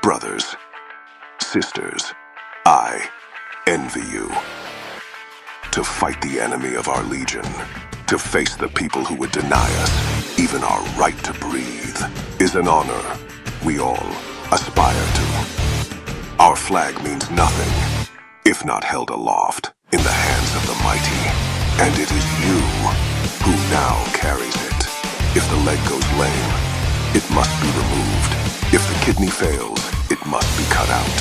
Brothers, sisters, I envy you. To fight the enemy of our legion, to face the people who would deny us even our right to breathe, is an honor we all aspire to. Our flag means nothing if not held aloft in the hands of the mighty, and it is you who now carries it. If the leg goes lame, it must be removed. If the kidney fails, it must be cut out.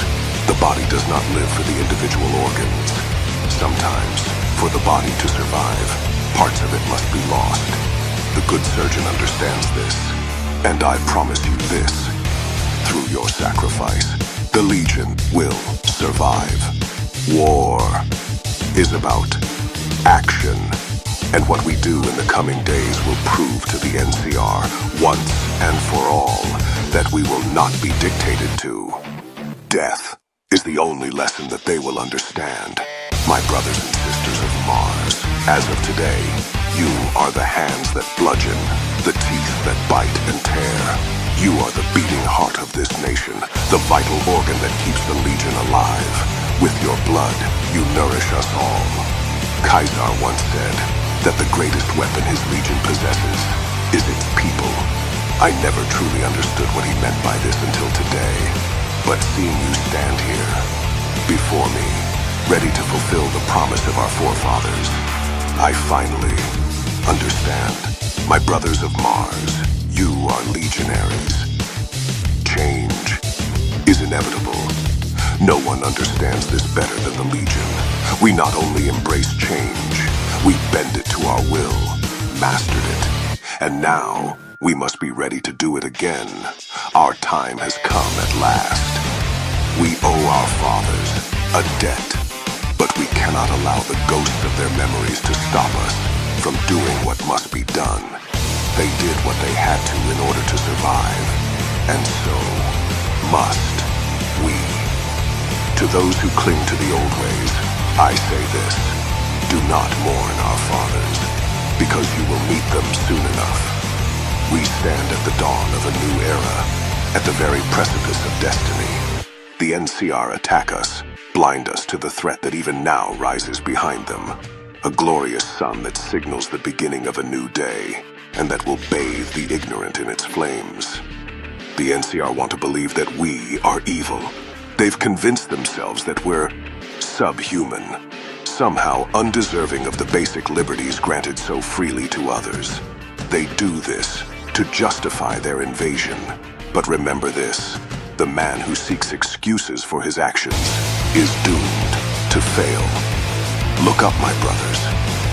The body does not live for the individual organs. Sometimes, for the body to survive, parts of it must be lost. The good surgeon understands this, and I promise you this. Through your sacrifice, the Legion will survive. War is about action, and what we do in the coming days will prove to the NCR once and for all that we will not be dictated to. Death is the only lesson that they will understand. My brothers and sisters of Mars, as of today, you are the hands that bludgeon, the teeth that bite and tear. You are the beating heart of this nation, the vital organ that keeps the Legion alive. With your blood, you nourish us all. Caesar once said that the greatest weapon his Legion possesses is its people. I never truly understood what he meant by this until today, but seeing you stand here, before me, ready to fulfill the promise of our forefathers, I finally understand. My brothers of Mars, you are legionaries. Change is inevitable. No one understands this better than the Legion. We not only embrace change, we bend it to our will, mastered it, and now we must be ready to do it again. Our time has come at last. We owe our fathers a debt, but we cannot allow the ghosts of their memories to stop us from doing what must be done. They did what they had to in order to survive, and so must we. To those who cling to the old ways, I say this: do not mourn our fathers, because you will meet them soon enough. We stand at the dawn of a new era, at the very precipice of destiny. The NCR attack us, blind us to the threat that even now rises behind them. A glorious sun that signals the beginning of a new day, and that will bathe the ignorant in its flames. The NCR want to believe that we are evil. They've convinced themselves that we're subhuman, somehow undeserving of the basic liberties granted so freely to others. They do this to justify their invasion. But remember this: the man who seeks excuses for his actions is doomed to fail. Look up, my brothers.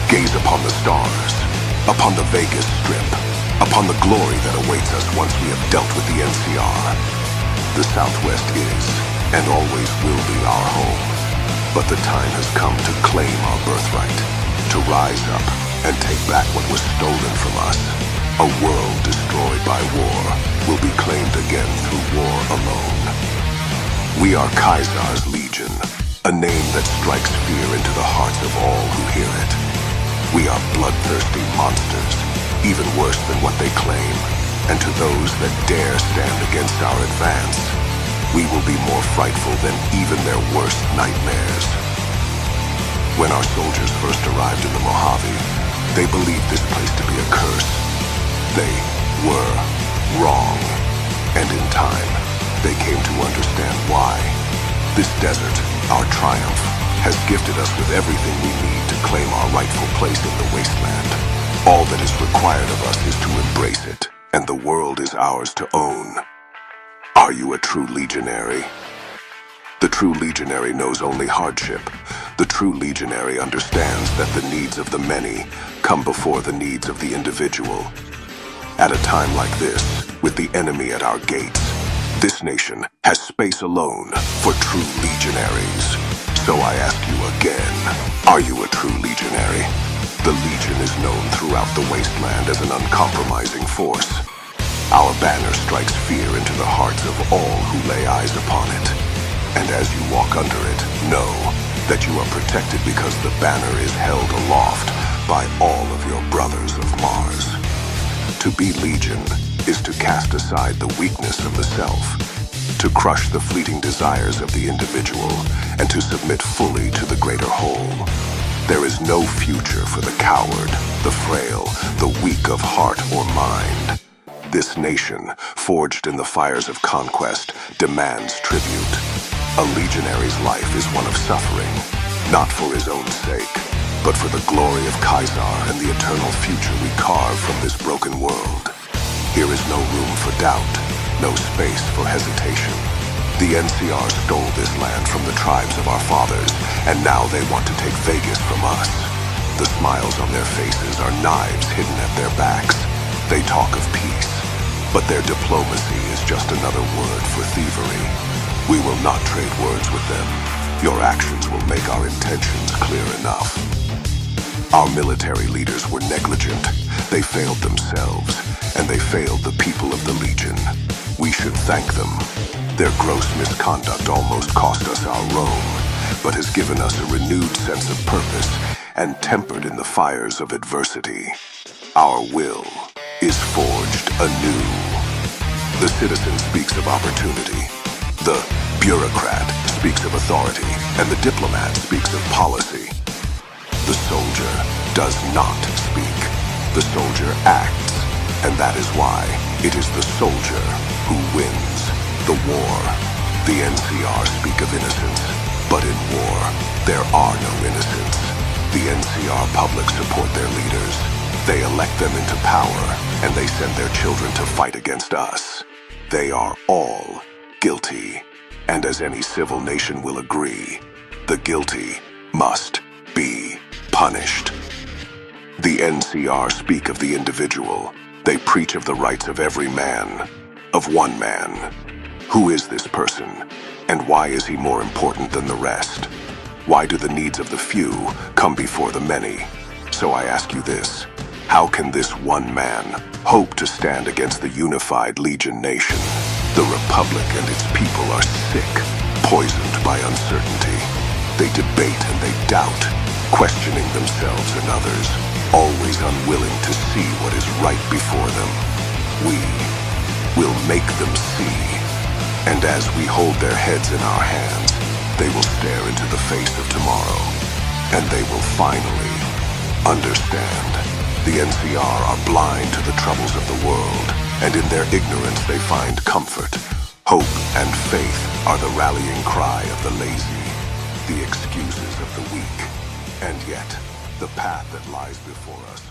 Gaze upon the stars, upon the Vegas Strip, upon the glory that awaits us once we have dealt with the NCR. The Southwest is, and always will be, our home. But the time has come to claim our birthright, to rise up and take back what was stolen from us. A world destroyed by war will be claimed again through war alone. We are Caesar's Legion, a name that strikes fear into the hearts of all who hear it. We are bloodthirsty monsters, even worse than what they claim, and to those that dare stand against our advance, we will be more frightful than even their worst nightmares. When our soldiers first arrived in the Mojave, they believed this place to be a curse. They were wrong, and in time, they came to understand why. This desert, our triumph, has gifted us with everything we need to claim our rightful place in the wasteland. All that is required of us is to embrace it, and the world is ours to own. Are you a true legionary? The true legionary knows only hardship. The true legionary understands that the needs of the many come before the needs of the individual. At a time like this, with the enemy at our gates, this nation has space alone for true legionaries. So I ask you again, are you a true legionary? The Legion is known throughout the wasteland as an uncompromising force. Our banner strikes fear into the hearts of all who lay eyes upon it. And as you walk under it, know that you are protected because the banner is held aloft by all of your brothers of Mars. To be Legion is to cast aside the weakness of the self, to crush the fleeting desires of the individual and to submit fully to the greater whole. There is no future for the coward, the frail, the weak of heart or mind. This nation, forged in the fires of conquest, demands tribute. A legionary's life is one of suffering, not for his own sake, but for the glory of Caesar and the eternal future we carve from this broken world. Here is no room for doubt, no space for hesitation. The NCR stole this land from the tribes of our fathers, and now they want to take Vegas from us. The smiles on their faces are knives hidden at their backs. They talk of peace, but their diplomacy is just another word for thievery. We will not trade words with them. Your actions will make our intentions clear enough. Our military leaders were negligent. They failed themselves, and they failed the people of the Legion. We should thank them. Their gross misconduct almost cost us our Rome, but has given us a renewed sense of purpose and tempered in the fires of adversity. Our will is forged anew. The citizen speaks of opportunity. The bureaucrat speaks of authority, and the diplomat speaks of policy. The soldier does not speak. The soldier acts, and that is why it is the soldier who wins the war. The NCR speak of innocence, but in war, there are no innocents. The NCR public support their leaders. They elect them into power, and they send their children to fight against us. They are all guilty, and as any civil nation will agree, the guilty must be punished. The NCR speak of the individual. They preach of the rights of every man, of one man. Who is this person, and why is he more important than the rest? Why do the needs of the few come before the many? So I ask you this. How can this one man hope to stand against the unified Legion nation? The Republic and its people are sick, poisoned by uncertainty. They debate and they doubt, questioning themselves and others, always unwilling to see what is right before them. We will make them see, and as we hold their heads in our hands, they will stare into the face of tomorrow, and they will finally understand. The NCR are blind to the troubles of the world, and in their ignorance they find comfort. Hope and faith are the rallying cry of the lazy, the excuses of the weak, and yet the path that lies before us